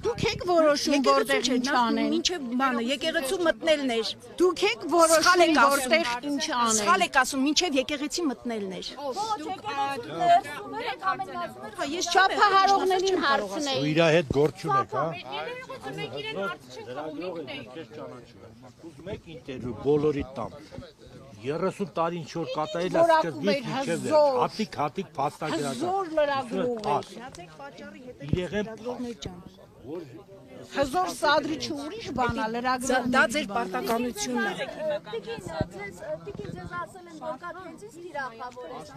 Դուք եք որոշում որտեղ ինչ անեն։ Մինչև բանը եկեղեցու մտնելն էր։ Դուք եք որոշում որտեղ ինչ անեն։ Սխալ եք ասում, մինչև եկեղեցի մտնելն էր։ Ես Չափահարողներին հարցնեի։ Ու իր հետ գործ չունեք, հա։ Ուզում եք ինտերվյու բոլորի տամ։ 30 տարի ինչ որ կատարել է սկզբից մինչև հատիկ փաստագրական։ Հզոր լրագրող է։ լրագրողներ ջան։ Հզոր սադրիչ ուրիշ բան է լրագրող։ Դա ձեր պարտականությունն է։ Տիկին ձեզ ասել են, որ կա քենցից թիրախավորես։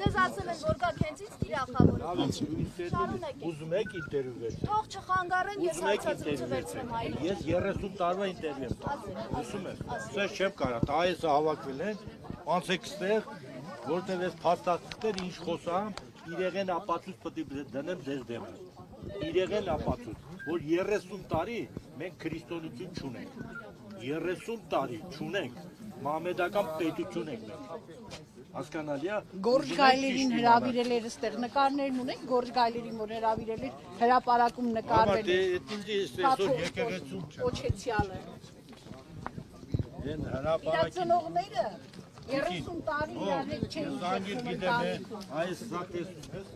Ձեզ ասել են, որ կա քենցից թիրախավորես։ Ուզում եք ինտերվյու վերցնել։ Թող չխանգարեն, ես հարցազրույցը վերցնեմ այլ։ Ես 30 տարվա ինտերվյու եմ։ Լսում եք։ Սա չեմ կարա, այեսը հավաքվել են, անցեք ստեղ, որտեղ ես փաստացներ ինչ խոսամ, իրեղեն ապացույց պետք է դնեմ ձեր դեմը։ Իրեղեն ապացույց, որ 30 տարի մենք քրիստոնեություն չունենք։ 30 տարի չունենք, մահմեդական պետություն ենք մենք։ Հասկանալի է։ Գորգ գայլերին հրավիրել էր այստեղ նկարներն ունենք, Գորգ գայլերին որ հրավիրել էր հրապարակում նկարվել էր։ Ինձ այսօր եկեղեցում չէ։ Օչեցյալը։ Են հրապարակի։ Իրացնողները 30 տարի իրար հետ չէին։ Այս սա տեսնում ես,